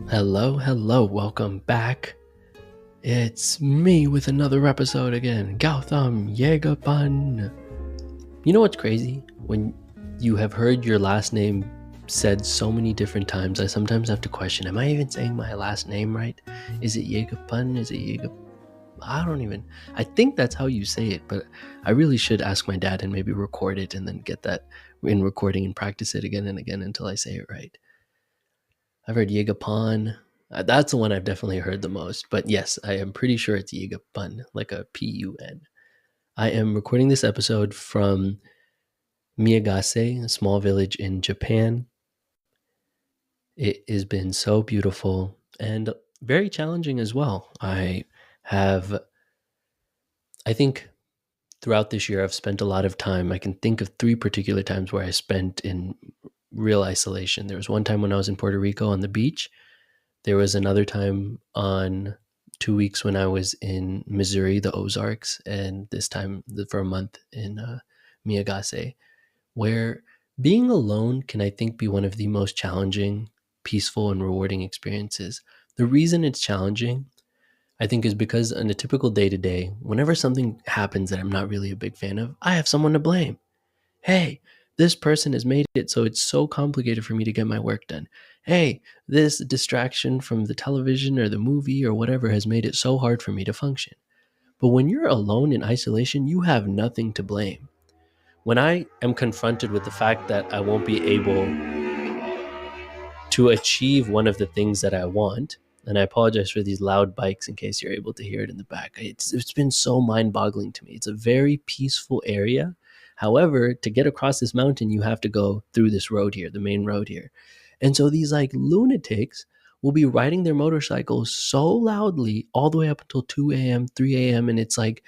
Hello, welcome back. It's me with another episode again. Goutham, Yegappan. You know what's crazy? When you have heard your last name said so many different times, I sometimes have to question, am I even saying my last name right? Is it Yegappan? Is it Yegap? I think that's how you say it, but I really should ask my dad and maybe record it and then get that in recording and practice it again and again until I say it right. I've heard Yegappan. That's the one I've definitely heard the most. But yes, I am pretty sure it's Yegappan, like a Pun. I am recording this episode from Miyagase, a small village in Japan. It has been so beautiful and very challenging as well. I think throughout this year, I've spent a lot of time. I can think of 3 particular times where I spent in real isolation. There was one time when I was in Puerto Rico on the beach. There was another time on 2 weeks when I was in Missouri, the Ozarks, and this time for a month in Miyagase, where being alone can, I think, be one of the most challenging, peaceful, and rewarding experiences. The reason it's challenging, I think, is because on a typical day to day, whenever something happens that I'm not really a big fan of, I have someone to blame. Hey, this person has made it so it's so complicated for me to get my work done. Hey, this distraction from the television or the movie or whatever has made it so hard for me to function. But when you're alone in isolation, you have nothing to blame. When I am confronted with the fact that I won't be able to achieve one of the things that I want, and I apologize for these loud bikes in case you're able to hear it in the back. It's been so mind-boggling to me. It's a very peaceful area. However, to get across this mountain, you have to go through this road here, the main road here. And so these like lunatics will be riding their motorcycles so loudly all the way up until 2 a.m., 3 a.m. And it's like,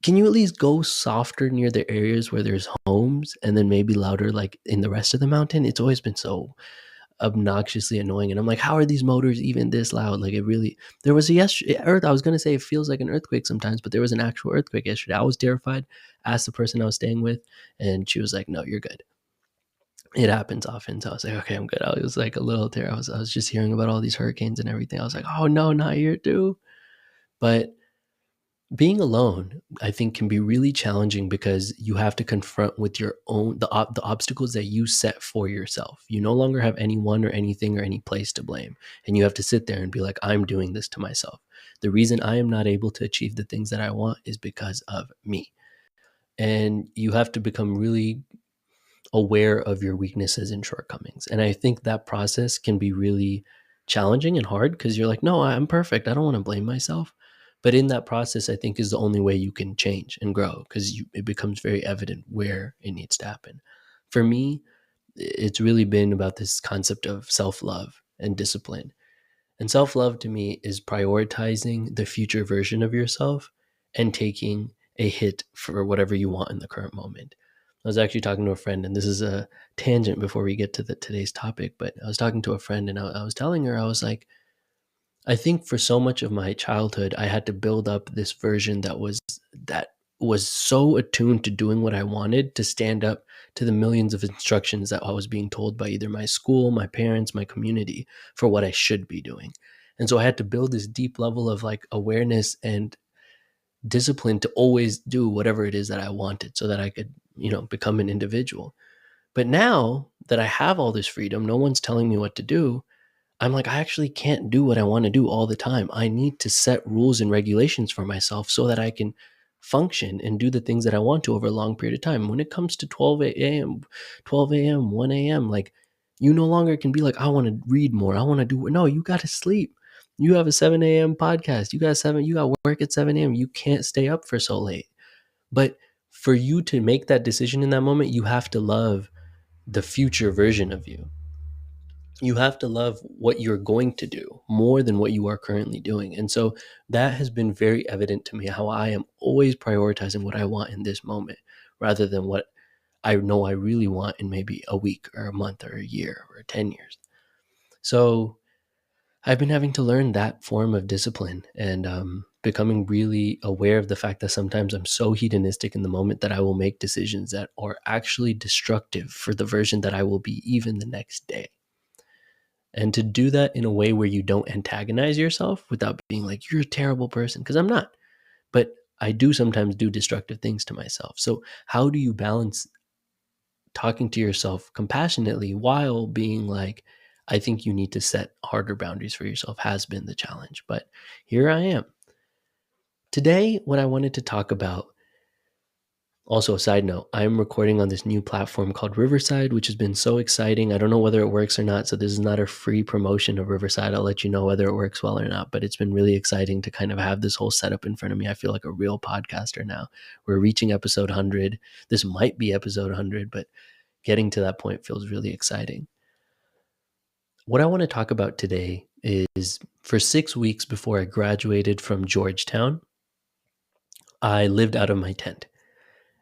can you at least go softer near the areas where there's homes and then maybe louder like in the rest of the mountain? It's always been so obnoxiously annoying. And I'm like, how are these motors even this loud? Like, it really, there was a earth. I was going to say it feels like an earthquake sometimes, but there was an actual earthquake yesterday. I was terrified. Asked the person I was staying with, and she was like, no, you're good. It happens often. So I was like, okay, I'm good. I was like a little terror. I was just hearing about all these hurricanes and everything. I was like, oh no, not here too. But being alone, I think, can be really challenging because you have to confront with your own the obstacles that you set for yourself. You no longer have anyone or anything or any place to blame, and you have to sit there and be like, I'm doing this to myself. The reason I am not able to achieve the things that I want is because of me. And you have to become really aware of your weaknesses and shortcomings. And I think that process can be really challenging and hard because you're like, no, I'm perfect. I don't want to blame myself. But in that process, I think is the only way you can change and grow because it becomes very evident where it needs to happen. For me, it's really been about this concept of self-love and discipline. And self-love to me is prioritizing the future version of yourself and taking a hit for whatever you want in the current moment. I was actually talking to a friend, and this is a tangent before we get to today's topic, but I was talking to a friend and I was telling her, I was like, I think for so much of my childhood, I had to build up this version that was so attuned to doing what I wanted to stand up to the millions of instructions that I was being told by either my school, my parents, my community for what I should be doing. And so I had to build this deep level of like awareness and discipline to always do whatever it is that I wanted so that I could, become an individual. But now that I have all this freedom, no one's telling me what to do. I'm like, I actually can't do what I want to do all the time. I need to set rules and regulations for myself so that I can function and do the things that I want to over a long period of time. When it comes to 12 a.m., 1 a.m., like you no longer can be like, I want to read more. I want to do. No, you got to sleep. You have a 7 a.m. podcast. You got work at 7 a.m. You can't stay up for so late. But for you to make that decision in that moment, you have to love the future version of you. You have to love what you're going to do more than what you are currently doing. And so that has been very evident to me, how I am always prioritizing what I want in this moment rather than what I know I really want in maybe a week or a month or a year or 10 years. So I've been having to learn that form of discipline and becoming really aware of the fact that sometimes I'm so hedonistic in the moment that I will make decisions that are actually destructive for the version that I will be even the next day. And to do that in a way where you don't antagonize yourself without being like, you're a terrible person, because I'm not. But I do sometimes do destructive things to myself. So how do you balance talking to yourself compassionately while being like, I think you need to set harder boundaries for yourself has been the challenge. But here I am. Today, what I wanted to talk about, also a side note, I'm recording on this new platform called Riverside, which has been so exciting. I don't know whether it works or not. So this is not a free promotion of Riverside. I'll let you know whether it works well or not. But it's been really exciting to kind of have this whole setup in front of me. I feel like a real podcaster now. We're reaching episode 100. This might be episode 100, but getting to that point feels really exciting. What I want to talk about today is for 6 weeks before I graduated from Georgetown, I lived out of my tent.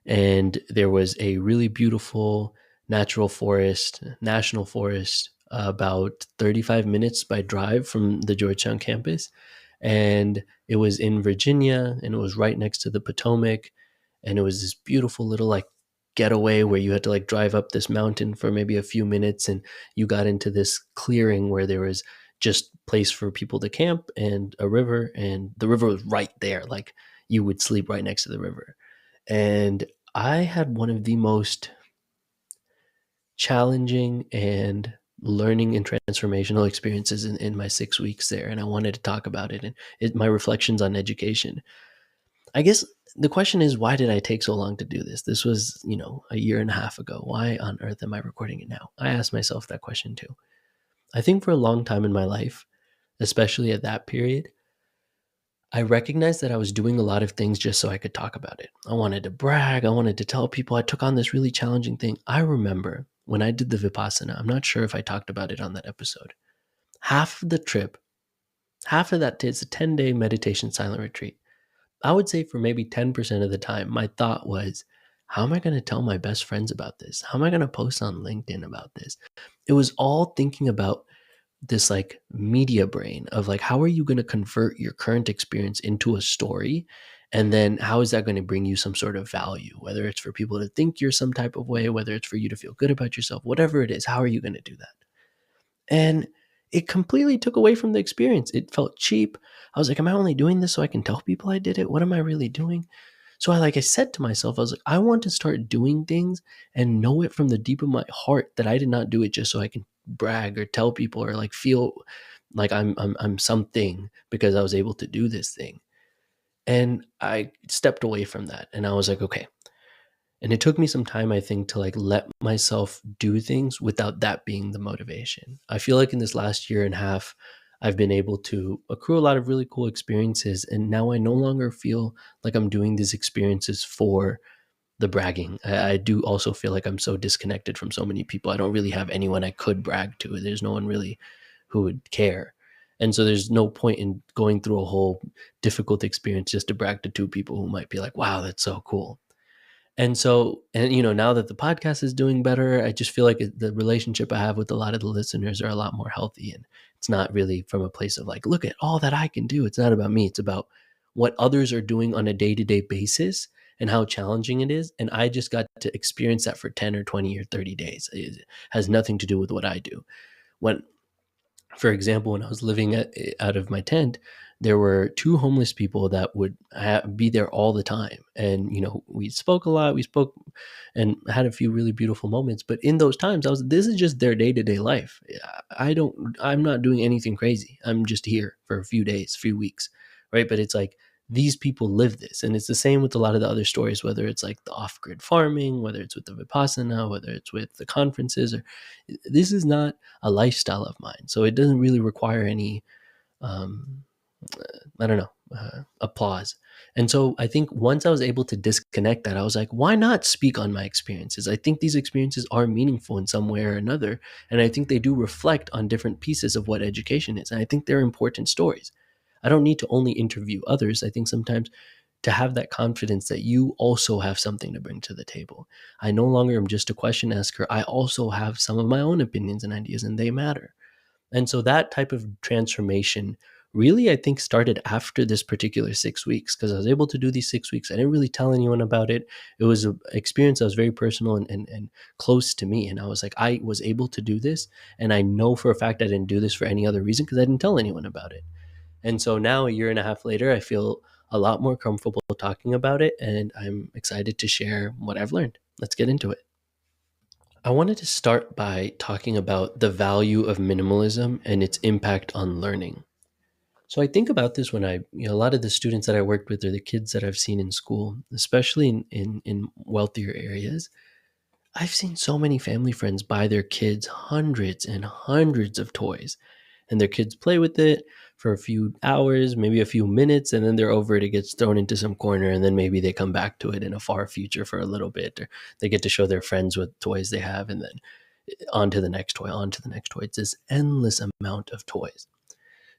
And there was a really beautiful natural forest, national forest, about 35 minutes by drive from the Georgetown campus. And it was in Virginia, and it was right next to the Potomac. And it was this beautiful little like getaway where you had to like drive up this mountain for maybe a few minutes, and you got into this clearing where there was just place for people to camp and a river, and the river was right there. Like you would sleep right next to the river. And I had one of the most challenging and learning and transformational experiences in my 6 weeks there. And I wanted to talk about it and my reflections on education. I guess the question is, why did I take so long to do this? This was, a year and a half ago. Why on earth am I recording it now? I asked myself that question too. I think for a long time in my life, especially at that period, I recognized that I was doing a lot of things just so I could talk about it. I wanted to brag. I wanted to tell people I took on this really challenging thing. I remember when I did the Vipassana, I'm not sure if I talked about it on that episode. Half of the trip, half of that, it's a 10-day meditation silent retreat. I would say for maybe 10% of the time, my thought was, how am I going to tell my best friends about this? How am I going to post on LinkedIn about this? It was all thinking about this like media brain of like, how are you going to convert your current experience into a story? And then how is that going to bring you some sort of value, whether it's for people to think you're some type of way, whether it's for you to feel good about yourself, whatever it is, how are you going to do that? And it completely took away from the experience. It felt cheap. I was like, am I only doing this so I can tell people I did it? What am I really doing? So I said to myself, I was like, I want to start doing things and know it from the deep of my heart that I did not do it just so I can brag or tell people or like feel like I'm something because I was able to do this thing. And I stepped away from that and I was like, okay. And it took me some time, I think, to like let myself do things without that being the motivation. I feel like in this last year and a half, I've been able to accrue a lot of really cool experiences. And now I no longer feel like I'm doing these experiences for the bragging. I do also feel like I'm so disconnected from so many people. I don't really have anyone I could brag to. There's no one really who would care. And so there's no point in going through a whole difficult experience just to brag to two people who might be like, wow, that's so cool. And so, now that the podcast is doing better, I just feel like the relationship I have with a lot of the listeners are a lot more healthy. And it's not really from a place of like, look at all that I can do. It's not about me. It's about what others are doing on a day-to-day basis and how challenging it is. And I just got to experience that for 10 or 20 or 30 days. It has nothing to do with what I do. For example, when I was living out of my tent, there were two homeless people that would be there all the time. And, we spoke a lot. We spoke and had a few really beautiful moments. But in those times, this is just their day-to-day life. I'm not doing anything crazy. I'm just here for a few days, few weeks, right? But it's like, these people live this. And it's the same with a lot of the other stories, whether it's like the off-grid farming, whether it's with the Vipassana, whether it's with the conferences, or this is not a lifestyle of mine. So it doesn't really require any, applause. And so I think once I was able to disconnect that, I was like, why not speak on my experiences? I think these experiences are meaningful in some way or another. And I think they do reflect on different pieces of what education is. And I think they're important stories. I don't need to only interview others. I think sometimes to have that confidence that you also have something to bring to the table. I no longer am just a question asker. I also have some of my own opinions and ideas, and they matter. And so that type of transformation really, I think, started after this particular 6 weeks, because I was able to do these 6 weeks. I didn't really tell anyone about it. It was an experience that was very personal and close to me. And I was like, I was able to do this. And I know for a fact I didn't do this for any other reason because I didn't tell anyone about it. And so now, a year and a half later, I feel a lot more comfortable talking about it. And I'm excited to share what I've learned. Let's get into it. I wanted to start by talking about the value of minimalism and its impact on learning. So I think about this when a lot of the students that I worked with are the kids that I've seen in school, especially in wealthier areas. I've seen so many family friends buy their kids hundreds and hundreds of toys, and their kids play with it for a few hours, maybe a few minutes, and then they're over it. It gets thrown into some corner, and then maybe they come back to it in a far future for a little bit, or they get to show their friends what toys they have, and then on to the next toy, on to the next toy. It's this endless amount of toys.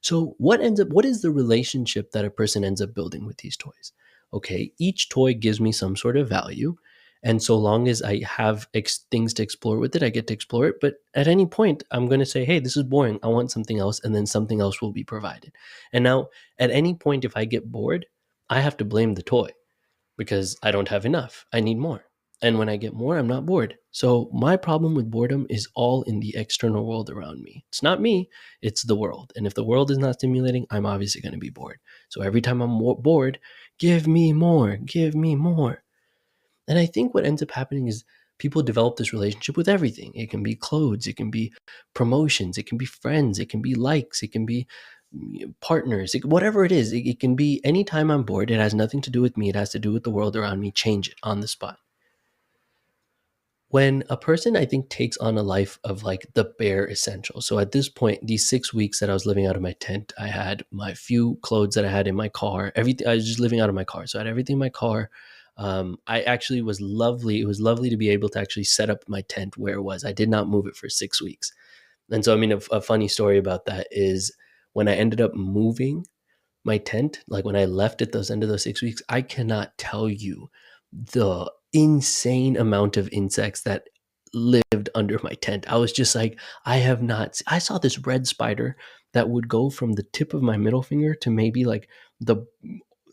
So what is the relationship that a person ends up building with these toys? Okay, each toy gives me some sort of value. And so long as I have things to explore with it, I get to explore it. But at any point, I'm going to say, hey, this is boring. I want something else. And then something else will be provided. And now, at any point, if I get bored, I have to blame the toy because I don't have enough. I need more. And when I get more, I'm not bored. So my problem with boredom is all in the external world around me. It's not me, it's the world. And if the world is not stimulating, I'm obviously going to be bored. So every time I'm bored, give me more, give me more. And I think what ends up happening is people develop this relationship with everything. It can be clothes, it can be promotions, it can be friends, it can be likes, it can be partners, whatever it is. It can be anytime I'm bored. It has nothing to do with me. It has to do with the world around me. Change it on the spot. When a person, I think, takes on a life of like the bare essentials. So at this point, these 6 weeks that I was living out of my tent, I had my few clothes that I had in my car. Everything, I was just living out of my car. So I had everything in my car. I actually was lovely. It was lovely to be able to actually set up my tent where it was. I did not move it for 6 weeks. And so, I mean, a funny story about that is when I ended up moving my tent, like when I left at those end of those 6 weeks, I cannot tell you the insane amount of insects that lived under my tent. I was just like, I saw this red spider that would go from the tip of my middle finger to maybe like the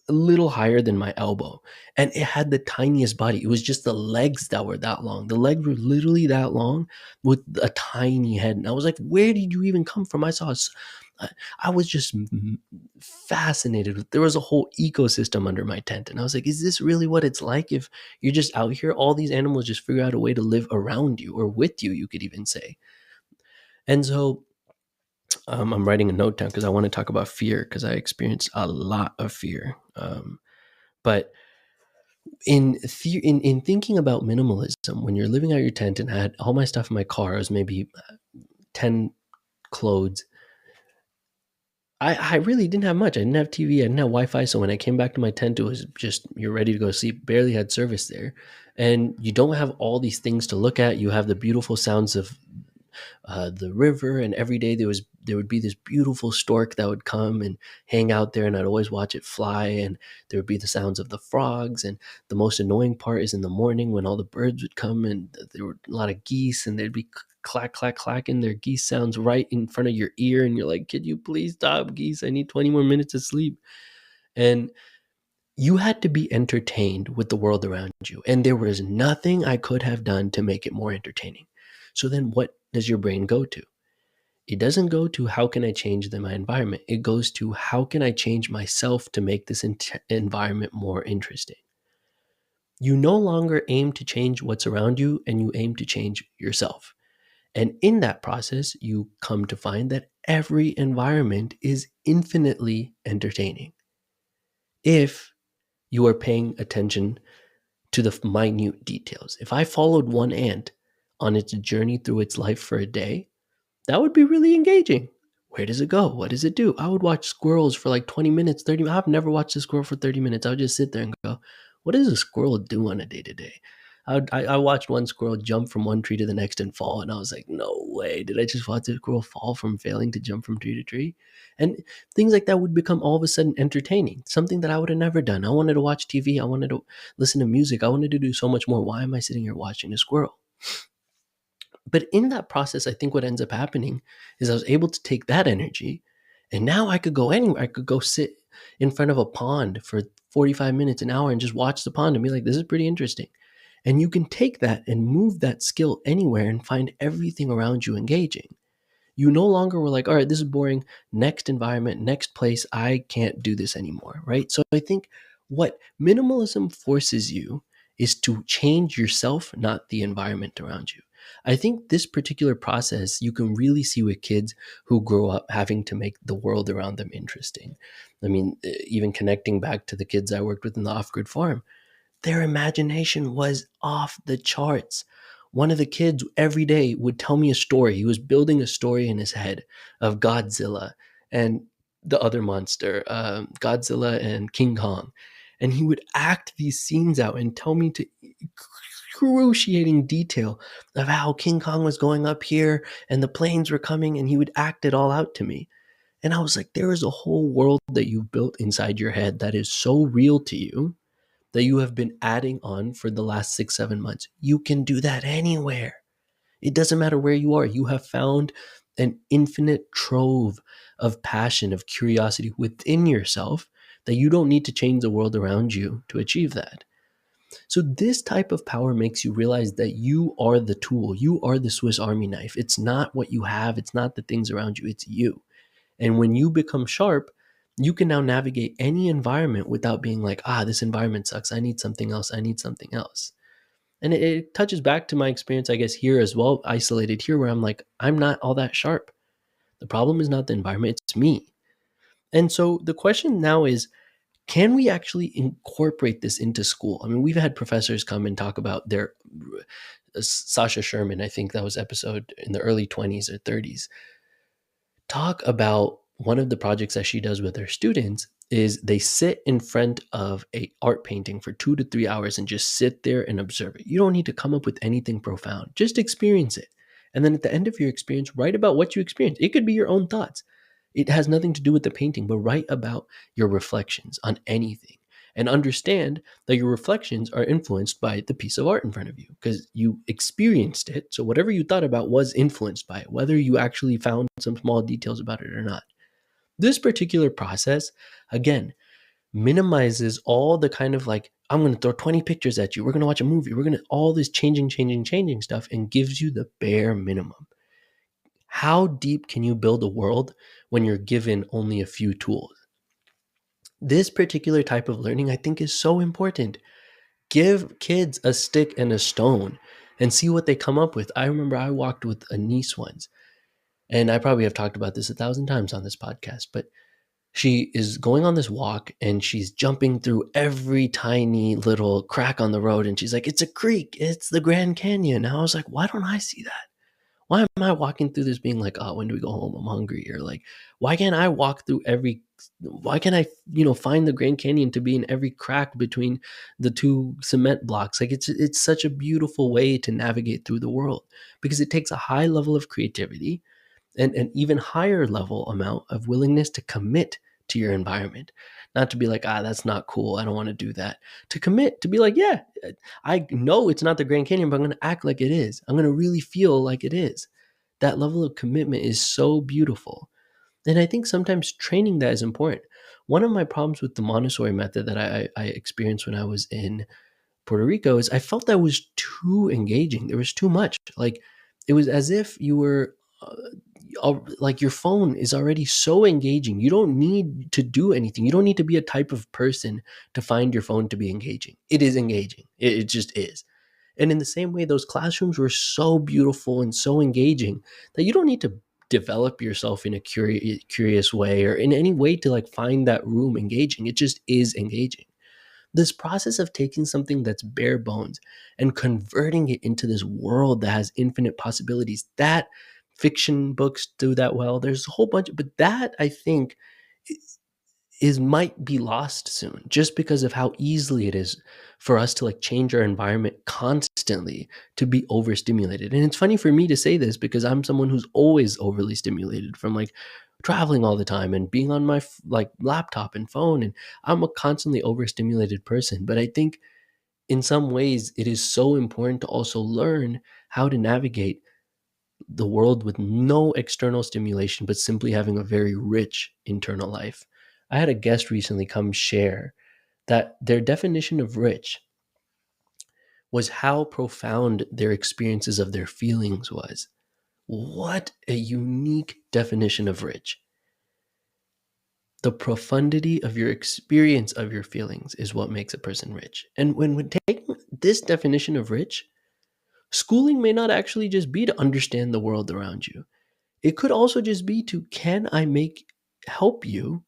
a little higher than my elbow. And it had the tiniest body. It was just the legs that were that long. The legs were literally that long with a tiny head. And I was like, where did you even come from? I was just fascinated. There was a whole ecosystem under my tent. And I was like, is this really what it's like if you're just out here? All these animals just figure out a way to live around you or with you, you could even say. And so I'm writing a note down because I want to talk about fear because I experienced a lot of fear. But in thinking about minimalism, when you're living out your tent and I had all my stuff in my car, it was maybe 10 clothes. I really didn't have much. I didn't have TV. I didn't have Wi-Fi. So when I came back to my tent, it was just, you're ready to go to sleep. Barely had service there. And you don't have all these things to look at. You have the beautiful sounds of the river, and every day there would be this beautiful stork that would come and hang out there, and I'd always watch it fly, and there would be the sounds of the frogs. And the most annoying part is in the morning when all the birds would come, and there were a lot of geese, and they'd be clack clack clacking their geese sounds right in front of your ear, and you're like, could you please stop, geese? I need 20 more minutes of sleep. And you had to be entertained with the world around you. And there was nothing I could have done to make it more entertaining. So then what does your brain go to? It doesn't go to how can I change my environment? It goes to how can I change myself to make this environment more interesting? You no longer aim to change what's around you, and you aim to change yourself. And in that process, you come to find that every environment is infinitely entertaining if you are paying attention to the minute details. If I followed one ant on its journey through its life for a day, that would be really engaging. Where does it go? What does it do? I would watch squirrels for like 20 minutes, 30 minutes. I've never watched a squirrel for 30 minutes. I would just sit there and go, what does a squirrel do on a day to day? I watched one squirrel jump from one tree to the next and fall. And I was like, no way. Did I just watch a squirrel fall from failing to jump from tree to tree? And things like that would become all of a sudden entertaining, something that I would have never done. I wanted to watch TV. I wanted to listen to music. I wanted to do so much more. Why am I sitting here watching a squirrel? But in that process, I think what ends up happening is I was able to take that energy And now I could go anywhere. I could go sit in front of a pond for 45 minutes, an hour, and just watch the pond and be like, this is pretty interesting. And you can take that and move that skill anywhere and find everything around you engaging. You no longer were like, all right, this is boring. Next environment, next place. I can't do this anymore. Right. So I think what minimalism forces you is to change yourself, not the environment around you. I think this particular process you can really see with kids who grow up having to make the world around them interesting. I mean, even connecting back to the kids I worked with in the off grid farm, their imagination was off the charts. One of the kids every day would tell me a story. He was building a story in his head of Godzilla and the other monster, Godzilla and King Kong. And he would act these scenes out and tell me to excruciating detail of how King Kong was going up here and the planes were coming, and he would act it all out to me. And I was like, there is a whole world that you've built inside your head that is so real to you that you have been adding on for the last 6, 7 months. You can do that anywhere. It doesn't matter where you are. You have found an infinite trove of passion, of curiosity within yourself that you don't need to change the world around you to achieve that. So this type of power makes you realize that you are the tool. You are the Swiss Army knife. It's not what you have. It's not the things around you. It's you. And when you become sharp, you can now navigate any environment without being like, this environment sucks. I need something else. I need something else. And it touches back to my experience, I guess, here as well, isolated here, where I'm like, I'm not all that sharp. The problem is not the environment, it's me. And so the question now is, can we actually incorporate this into school? I mean, we've had professors come and talk about their, Sasha Sherman, I think that was episode in the early 20s or 30s, talk about one of the projects that she does with her students is they sit in front of a art painting for 2 to 3 hours and just sit there and observe it. You don't need to come up with anything profound. Just experience it. And then at the end of your experience, write about what you experienced. It could be your own thoughts. It has nothing to do with the painting, but write about your reflections on anything and understand that your reflections are influenced by the piece of art in front of you because you experienced it. So whatever you thought about was influenced by it, whether you actually found some small details about it or not. This particular process, again, minimizes all the kind of like, I'm going to throw 20 pictures at you. We're going to watch a movie. We're going to all this changing stuff, and gives you the bare minimum. How deep can you build a world when you're given only a few tools? This particular type of learning, I think, is so important. Give kids a stick and a stone and see what they come up with. I remember I walked with a niece once, and I probably have talked about this 1,000 times on this podcast, but she is going on this walk and she's jumping through every tiny little crack on the road. And she's like, it's a creek. It's the Grand Canyon. And I was like, why don't I see that? Why am I walking through this being like, when do we go home? I'm hungry. Or like, why can't I walk through why can't I, find the Grand Canyon to be in every crack between the two cement blocks? Like it's such a beautiful way to navigate through the world because it takes a high level of creativity and an even higher level amount of willingness to commit to your environment. Not to be like, that's not cool. I don't want to do that. To commit, to be like, yeah, I know it's not the Grand Canyon, but I'm going to act like it is. I'm going to really feel like it is. That level of commitment is so beautiful. And I think sometimes training that is important. One of my problems with the Montessori method that I experienced when I was in Puerto Rico is I felt that was too engaging. There was too much. Like it was as if you were like your phone is already so engaging. You don't need to do anything. You don't need to be a type of person to find your phone to be engaging. It is engaging. It just is. And in the same way, those classrooms were so beautiful and so engaging that you don't need to develop yourself in a curious way or in any way to like find that room engaging. It just is engaging. This process of taking something that's bare bones and converting it into this world that has infinite possibilities, that fiction books do that well. There's a whole bunch, but that I think might be lost soon just because of how easily it is for us to like change our environment constantly to be overstimulated. And it's funny for me to say this because I'm someone who's always overly stimulated from like traveling all the time and being on my like laptop and phone, and I'm a constantly overstimulated person. But I think in some ways it is so important to also learn how to navigate the world with no external stimulation, but simply having a very rich internal life. I had a guest recently come share that their definition of rich was how profound their experiences of their feelings was. What a unique definition of rich. The profundity of your experience of your feelings is what makes a person rich. And when we take this definition of rich, schooling may not actually just be to understand the world around you. It could also just be to, can I help you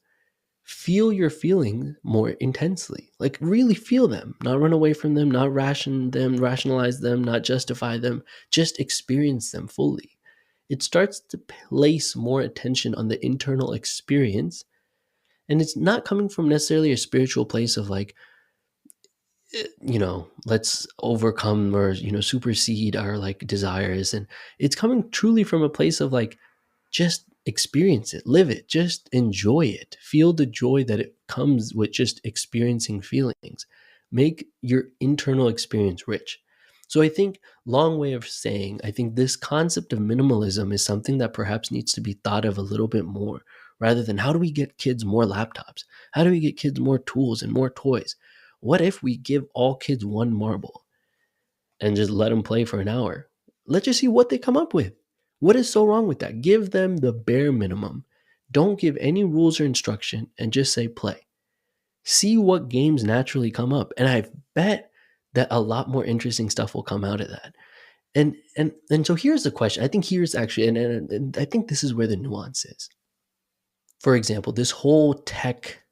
feel your feelings more intensely? Like really feel them, not run away from them, not rationalize them, not justify them, just experience them fully. It starts to place more attention on the internal experience. And it's not coming from necessarily a spiritual place of like, let's overcome or, supersede our like desires. And it's coming truly from a place of like, just experience it, live it, just enjoy it, feel the joy that it comes with just experiencing feelings. Make your internal experience rich. So I think, long way of saying, I think this concept of minimalism is something that perhaps needs to be thought of a little bit more, rather than how do we get kids more laptops? How do we get kids more tools and more toys? What if we give all kids one marble and just let them play for an hour? Let's just see what they come up with. What is so wrong with that? Give them the bare minimum. Don't give any rules or instruction and just say play. See what games naturally come up. And I bet that a lot more interesting stuff will come out of that. And so here's the question. I think here's actually, and I think this is where the nuance is. For example, this whole tech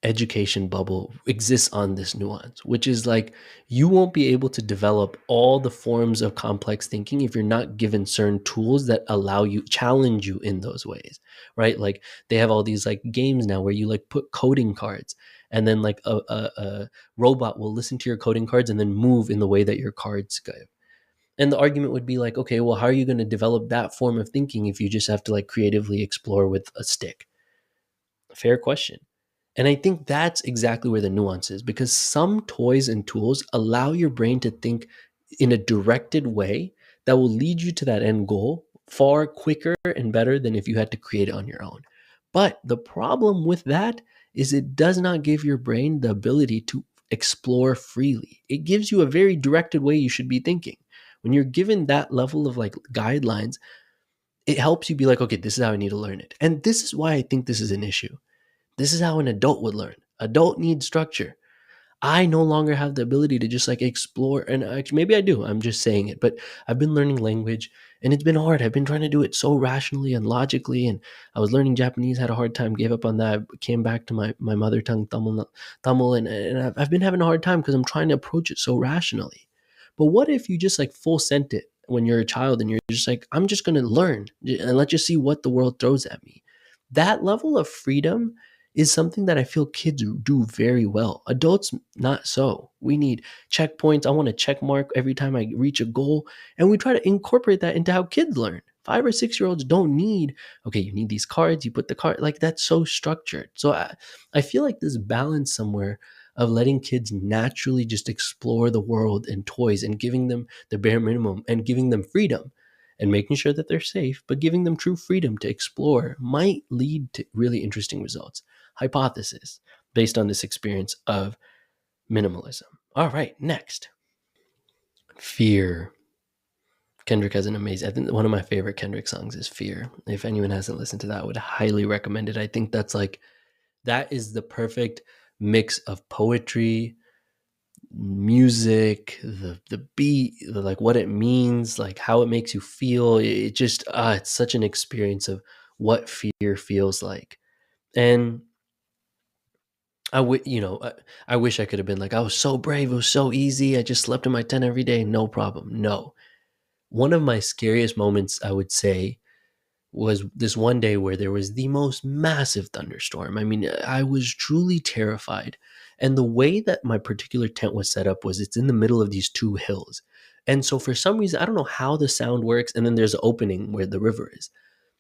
education bubble exists on this nuance, which is like, you won't be able to develop all the forms of complex thinking if you're not given certain tools that challenge you in those ways, right? Like they have all these like games now where you like put coding cards, and then like a robot will listen to your coding cards and then move in the way that your cards go. And the argument would be like, okay, well, how are you going to develop that form of thinking if you just have to like creatively explore with a stick? Fair question. And I think that's exactly where the nuance is, because some toys and tools allow your brain to think in a directed way that will lead you to that end goal far quicker and better than if you had to create it on your own. But the problem with that is it does not give your brain the ability to explore freely. It gives you a very directed way you should be thinking. When you're given that level of like guidelines, it helps you be like, okay, this is how I need to learn it. And this is why I think this is an issue. This is how an adult would learn. Adult needs structure. I no longer have the ability to just like explore, and actually, maybe I do. I'm just saying it, but I've been learning language and it's been hard. I've been trying to do it so rationally and logically, and I was learning Japanese, had a hard time, gave up on that. I came back to my mother tongue, Tamil, and I've been having a hard time because I'm trying to approach it so rationally. But what if you just like full sent it when you're a child and you're just like, I'm just going to learn and let's just see what the world throws at me? That level of freedom is something that I feel kids do very well. Adults, not so. We need checkpoints. I want a check mark every time I reach a goal. And we try to incorporate that into how kids learn. 5 or 6 year olds don't need, okay, you need these cards, you put the card, like that's so structured. So I feel like this balance somewhere of letting kids naturally just explore the world and toys and giving them the bare minimum and giving them freedom and making sure that they're safe, but giving them true freedom to explore might lead to really interesting results. Hypothesis based on this experience of minimalism. All right, next. Fear. Kendrick has an amazing, I think one of my favorite Kendrick songs is Fear. If anyone hasn't listened to that, I would highly recommend it. I think that is the perfect mix of poetry, music, the beat, like what it means, like how it makes you feel. It just it's such an experience of what fear feels like. And I wish I could have been like, I was so brave, it was so easy, I just slept in my tent every day, no problem. No. One of my scariest moments, I would say, was this one day where there was the most massive thunderstorm. I mean, I was truly terrified. And the way that my particular tent was set up was it's in the middle of these two hills. And so for some reason, I don't know how the sound works. And then there's an opening where the river is.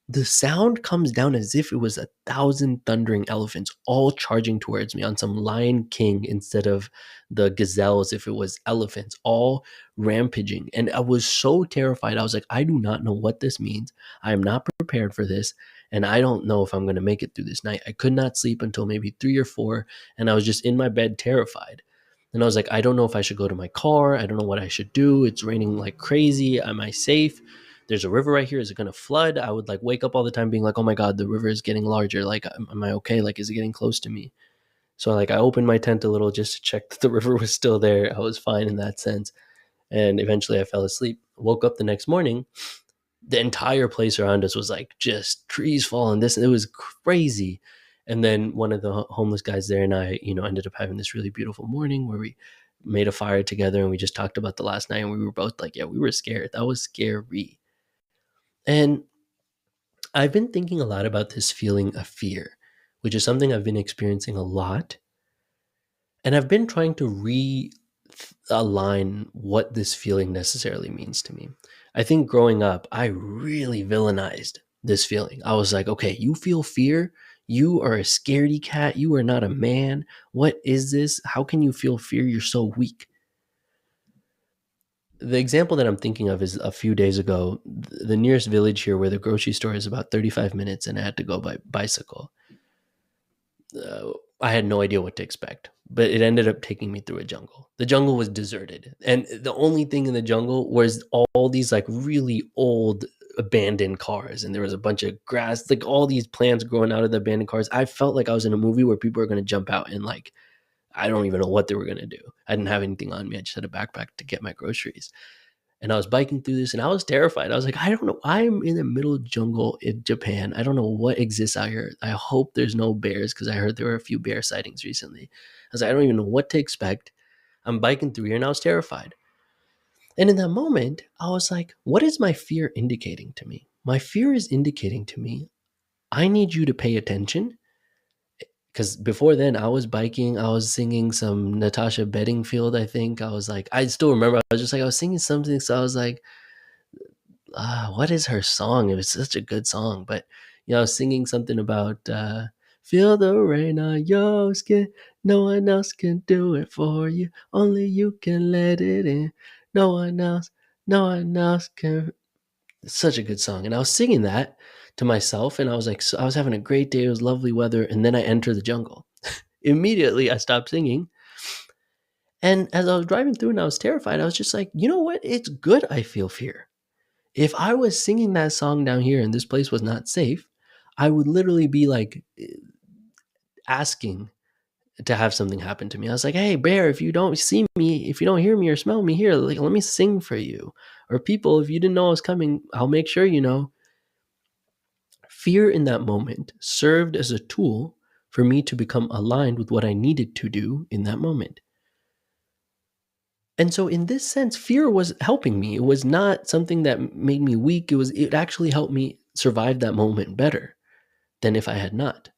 The sound comes down as if it was 1,000 thundering elephants all charging towards me on some Lion King instead of the gazelles, if it was elephants, all rampaging. And I was so terrified. I was like, I do not know what this means. I am not prepared for this. And I don't know if I'm going to make it through this night. I could not sleep until maybe 3 or 4. And I was just in my bed, terrified. And I was like, I don't know if I should go to my car. I don't know what I should do. It's raining like crazy. Am I safe? There's a river right here. Is it going to flood? I would like wake up all the time being like, oh my God, the river is getting larger. Like, am I okay? Like, is it getting close to me? So like I opened my tent a little just to check that the river was still there. I was fine in that sense. And eventually I fell asleep. Woke up the next morning. The entire place around us was like just trees falling. This, it was crazy. And then one of the homeless guys there and I, ended up having this really beautiful morning where we made a fire together and we just talked about the last night. And we were both like, yeah, we were scared. That was scary. And I've been thinking a lot about this feeling of fear, which is something I've been experiencing a lot. And I've been trying to realign what this feeling necessarily means to me. I think growing up, I really villainized this feeling. I was like, okay, you feel fear? You are a scaredy cat. You are not a man. What is this? How can you feel fear? You're so weak. The example that I'm thinking of is a few days ago, the nearest village here where the grocery store is about 35 minutes and I had to go by bicycle. I had no idea what to expect, but it ended up taking me through a jungle. The jungle was deserted. And the only thing in the jungle was all these like really old abandoned cars. And there was a bunch of grass, like all these plants growing out of the abandoned cars. I felt like I was in a movie where people are going to jump out and like, I don't even know what they were going to do. I didn't have anything on me. I just had a backpack to get my groceries. And I was biking through this and I was terrified. I was like, I don't know. I'm in the middle of jungle in Japan. I don't know what exists out here. I hope there's no bears because I heard there were a few bear sightings recently. I was like, I don't even know what to expect. I'm biking through here and I was terrified. And in that moment, I was like, what is my fear indicating to me? My fear is indicating to me, I need you to pay attention. Because before then, I was biking, I was singing some Natasha Bedingfield, I think. I was like, I still remember, I was just like, I was singing something. So I was like, what is her song? It was such a good song, but I was singing something about feel the rain on your skin. No one else can do it for you. Only you can let it in. No one else can. It's such a good song, and I was singing that to myself, and I was like, so I was having a great day. It was lovely weather, and then I enter the jungle. Immediately, I stopped singing. And as I was driving through and I was terrified, I was just like, you know what? It's good I feel fear. If I was singing that song down here and this place was not safe, I would literally be like asking to have something happen to me. I was like, hey, bear, if you don't see me, if you don't hear me or smell me here, like, let me sing for you. Or people, if you didn't know I was coming, I'll make sure you know. Fear in that moment served as a tool for me to become aligned with what I needed to do in that moment. And so in this sense, fear was helping me. It was not something that made me weak. It actually helped me survive that moment better than if I had not.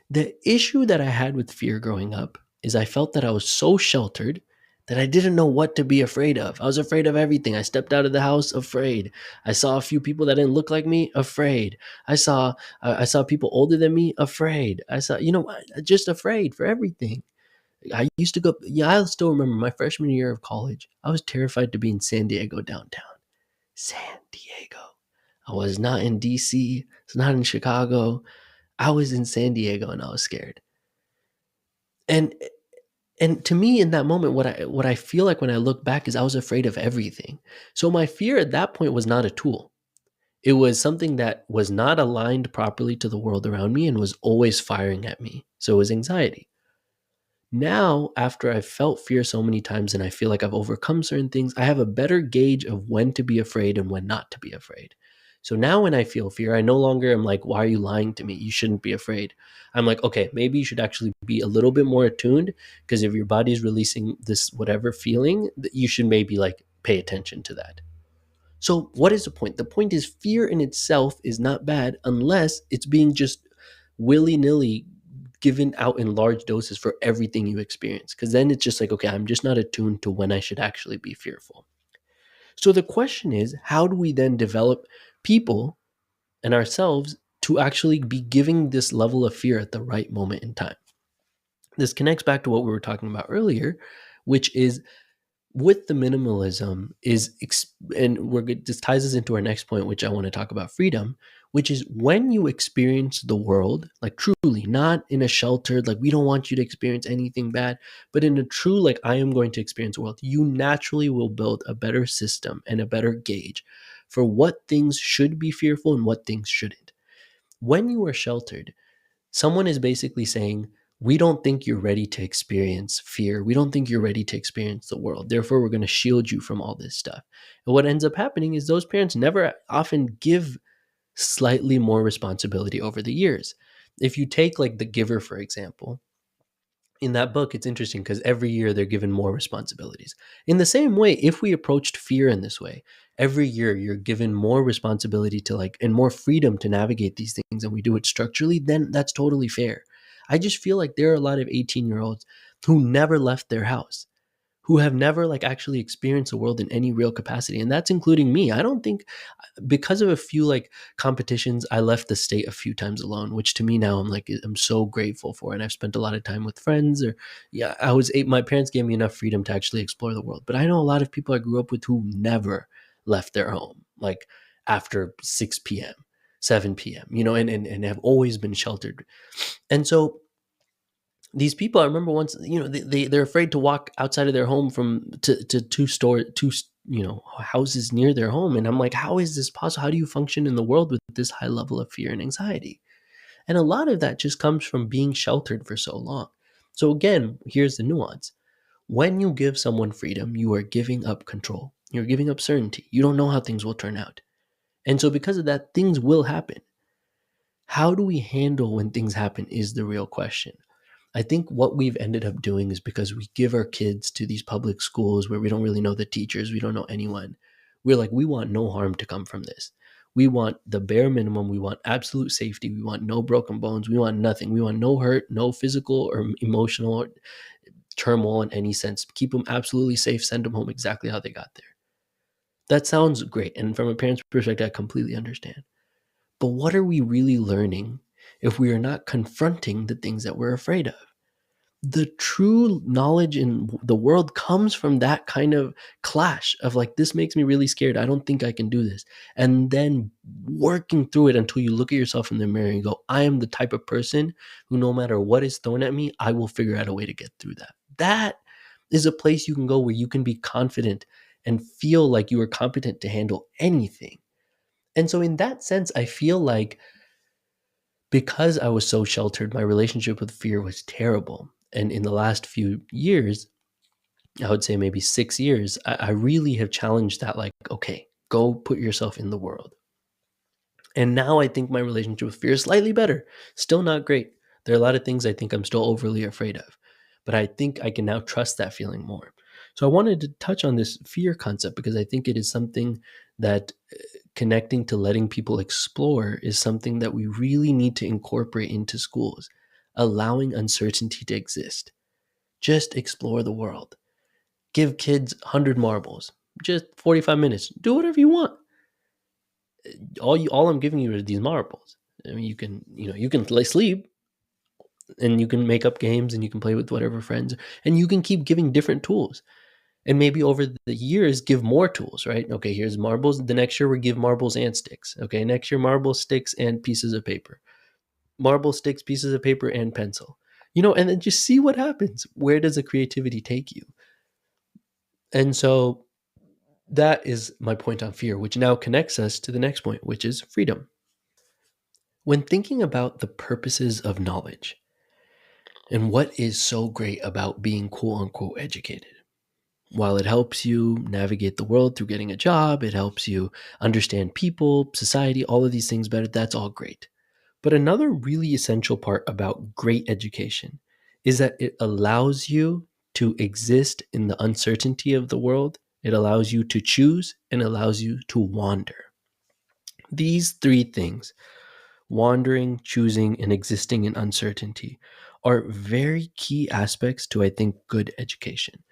The issue that I had with fear growing up is I felt that I was so sheltered that I didn't know what to be afraid of. I was afraid of everything. I stepped out of the house afraid. I saw a few people that didn't look like me afraid. I saw people older than me afraid. I saw, just afraid for everything. I used to go, yeah, I still remember my freshman year of college. I was terrified to be in San Diego downtown. San Diego. I was not in DC. It's not in Chicago. I was in San Diego and I was scared. And to me in that moment, what I feel like when I look back is I was afraid of everything. So my fear at that point was not a tool. It was something that was not aligned properly to the world around me and was always firing at me. So it was anxiety. Now, after I've felt fear so many times and I feel like I've overcome certain things, I have a better gauge of when to be afraid and when not to be afraid. So now when I feel fear, I no longer am like, why are you lying to me? You shouldn't be afraid. I'm like, okay, maybe you should actually be a little bit more attuned because if your body is releasing this whatever feeling, you should maybe like pay attention to that. So what is the point? The point is fear in itself is not bad unless it's being just willy-nilly given out in large doses for everything you experience. Because then it's just like, okay, I'm just not attuned to when I should actually be fearful. So the question is, how do we then develop people and ourselves to actually be giving this level of fear at the right moment in time. This connects back to what we were talking about earlier, which is with the minimalism and this ties us into our next point, which I want to talk about freedom, which is when you experience the world, like truly, not in a sheltered, like we don't want you to experience anything bad, but in a true, like I am going to experience the world, you naturally will build a better system and a better gauge for what things should be fearful and what things shouldn't. When you are sheltered, someone is basically saying, we don't think you're ready to experience fear. We don't think you're ready to experience the world. Therefore, we're going to shield you from all this stuff. And what ends up happening is those parents never often give slightly more responsibility over the years. If you take like The Giver, for example, in that book, it's interesting because every year they're given more responsibilities. In the same way, if we approached fear in this way, every year you're given more responsibility to like and more freedom to navigate these things, and we do it structurally, then that's totally fair. I just feel like there are a lot of 18-year-olds who never left their house, who have never like actually experienced the world in any real capacity. And that's including me. I don't think, because of a few like competitions, I left the state a few times alone, which to me now I'm so grateful for. And I've spent a lot of time with friends, or yeah, my parents gave me enough freedom to actually explore the world. But I know a lot of people I grew up with who never left their home, like after 6 p.m., 7 p.m., and have always been sheltered. And so these people, I remember once, they're afraid to walk outside of their home from to two houses near their home. And I'm like, how is this possible? How do you function in the world with this high level of fear and anxiety? And a lot of that just comes from being sheltered for so long. So again, here's the nuance. When you give someone freedom, you are giving up control. You're giving up certainty. You don't know how things will turn out. And so because of that, things will happen. How do we handle when things happen is the real question. I think what we've ended up doing is, because we give our kids to these public schools where we don't really know the teachers, we don't know anyone. We're like, we want no harm to come from this. We want the bare minimum. We want absolute safety. We want no broken bones. We want nothing. We want no hurt, no physical or emotional or turmoil in any sense. Keep them absolutely safe. Send them home exactly how they got there. That sounds great. And from a parent's perspective, I completely understand. But what are we really learning if we are not confronting the things that we're afraid of? The true knowledge in the world comes from that kind of clash of like, this makes me really scared. I don't think I can do this. And then working through it until you look at yourself in the mirror and go, I am the type of person who, no matter what is thrown at me, I will figure out a way to get through that. That is a place you can go where you can be confident and feel like you are competent to handle anything. And so in that sense, I feel like because I was so sheltered, my relationship with fear was terrible. And in the last few years, I would say maybe 6 years, I really have challenged that, like, okay, go put yourself in the world. And now I think my relationship with fear is slightly better. Still not great. There are a lot of things I think I'm still overly afraid of, but I think I can now trust that feeling more. So I wanted to touch on this fear concept because I think it is something that connecting to letting people explore is something that we really need to incorporate into schools, allowing uncertainty to exist. Just explore the world. Give kids 100 marbles, just 45 minutes. Do whatever you want. All I'm giving you are these marbles. I mean, you can sleep, and you can make up games, and you can play with whatever friends, and you can keep giving different tools. And maybe over the years, give more tools, right? Okay, here's marbles. The next year, we give marbles and sticks. Okay, next year, marbles, sticks, and pieces of paper. Marble, sticks, pieces of paper, and pencil. And then just see what happens. Where does the creativity take you? And so that is my point on fear, which now connects us to the next point, which is freedom. When thinking about the purposes of knowledge and what is so great about being quote unquote educated, while it helps you navigate the world through getting a job, it helps you understand people, society, all of these things better. That's all great. But another really essential part about great education is that it allows you to exist in the uncertainty of the world. It allows you to choose and allows you to wander. These three things, wandering, choosing, and existing in uncertainty, are very key aspects to, I think, good education.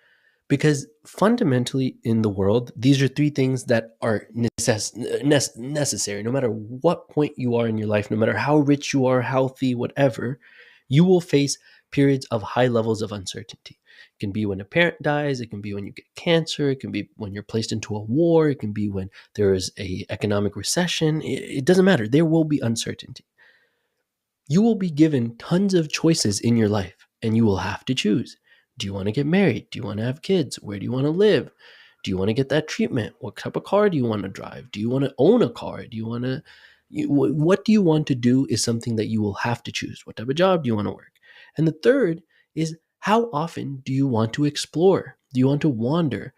Because fundamentally in the world, these are three things that are necessary. No matter what point you are in your life, no matter how rich you are, healthy, whatever, you will face periods of high levels of uncertainty. It can be when a parent dies, it can be when you get cancer, it can be when you're placed into a war, it can be when there is a economic recession. It doesn't matter. There will be uncertainty. You will be given tons of choices in your life and you will have to choose. Do you want to get married? Do you want to have kids? Where do you want to live? Do you want to get that treatment? What type of car do you want to drive? Do you want to own a car? Do you want to, what do you want to do is something that you will have to choose. What type of job do you want to work? And the third is, how often do you want to explore? Do you want to wander?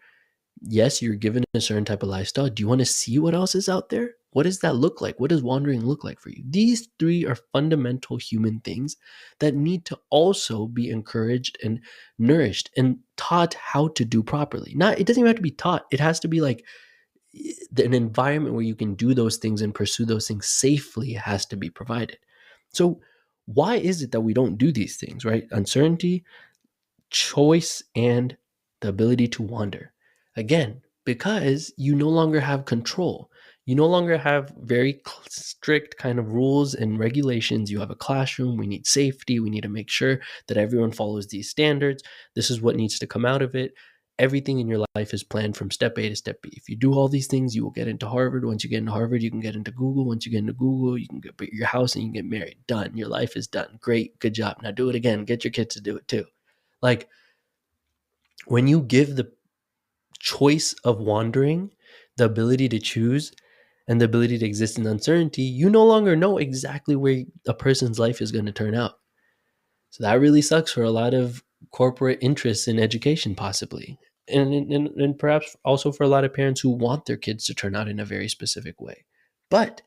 Yes, you're given a certain type of lifestyle. Do you want to see what else is out there? What does that look like? What does wandering look like for you? These three are fundamental human things that need to also be encouraged and nourished and taught how to do properly. Not, it doesn't even have to be taught. It has to be like an environment where you can do those things and pursue those things safely has to be provided. So why is it that we don't do these things, right? Uncertainty, choice, and the ability to wander. Again, because you no longer have control. You no longer have very strict kind of rules and regulations. You have a classroom. We need safety. We need to make sure that everyone follows these standards. This is what needs to come out of it. Everything in your life is planned from step A to step B. If you do all these things, you will get into Harvard. Once you get into Harvard, you can get into Google. Once you get into Google, you can get your house and you can get married. Done. Your life is done. Great. Good job. Now do it again. Get your kids to do it too. Like, when you give the choice of wandering, the ability to choose, and the ability to exist in uncertainty, you no longer know exactly where a person's life is going to turn out. So that really sucks for a lot of corporate interests in education, possibly. And perhaps also for a lot of parents who want their kids to turn out in a very specific way. But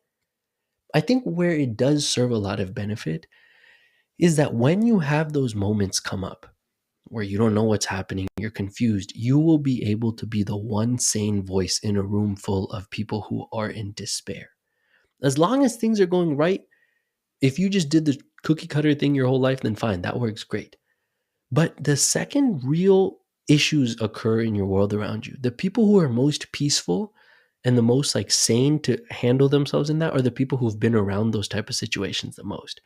I think where it does serve a lot of benefit is that when you have those moments come up, where you don't know what's happening, you're confused, you will be able to be the one sane voice in a room full of people who are in despair. As long as things are going right, if you just did the cookie cutter thing your whole life, then fine, that works great. But the second real issues occur in your world around you, the people who are most peaceful and the most like sane to handle themselves in that are the people who've been around those type of situations the most.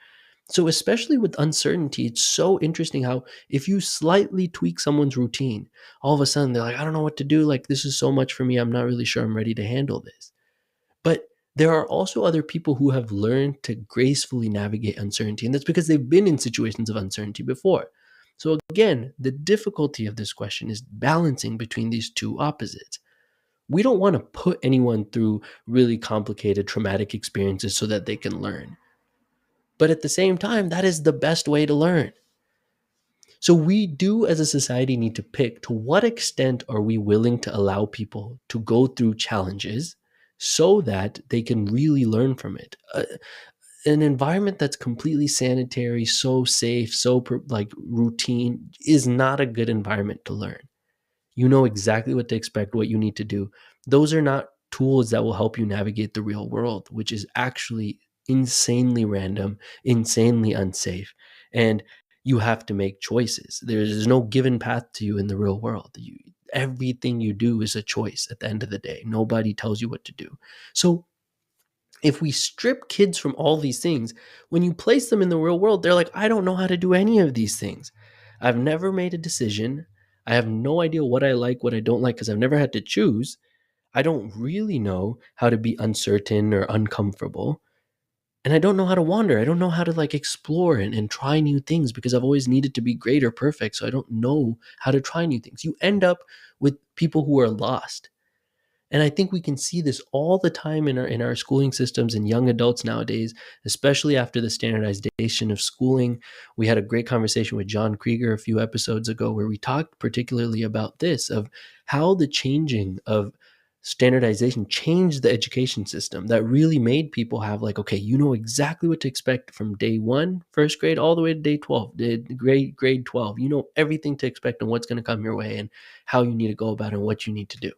So, especially with uncertainty, it's so interesting how if you slightly tweak someone's routine, all of a sudden they're like, I don't know what to do. Like, this is so much for me. I'm not really sure I'm ready to handle this. But there are also other people who have learned to gracefully navigate uncertainty. And that's because they've been in situations of uncertainty before. So, again, the difficulty of this question is balancing between these two opposites. We don't want to put anyone through really complicated traumatic experiences so that they can learn. But at the same time, that is the best way to learn. So we do as a society need to pick to what extent are we willing to allow people to go through challenges so that they can really learn from it. An environment that's completely sanitary, so safe, so like routine is not a good environment to learn. You know exactly what to expect, what you need to do. Those are not tools that will help you navigate the real world, which is actually insanely random, insanely unsafe. And you have to make choices. There's no given path to you in the real world. Everything you do is a choice at the end of the day. Nobody tells you what to do. So if we strip kids from all these things, when you place them in the real world, they're like, I don't know how to do any of these things. I've never made a decision. I have no idea what I like, what I don't like, because I've never had to choose. I don't really know how to be uncertain or uncomfortable. And I don't know how to wander. I don't know how to like explore and try new things because I've always needed to be great or perfect. So I don't know how to try new things. You end up with people who are lost. And I think we can see this all the time in our schooling systems and young adults nowadays, especially after the standardization of schooling. We had a great conversation with John Krieger a few episodes ago where we talked particularly about this, of how the changing of standardization changed the education system that really made people have like, okay, you know exactly what to expect from day one, first grade, all the way to day 12, grade 12. You know everything to expect and what's going to come your way and how you need to go about it and what you need to do.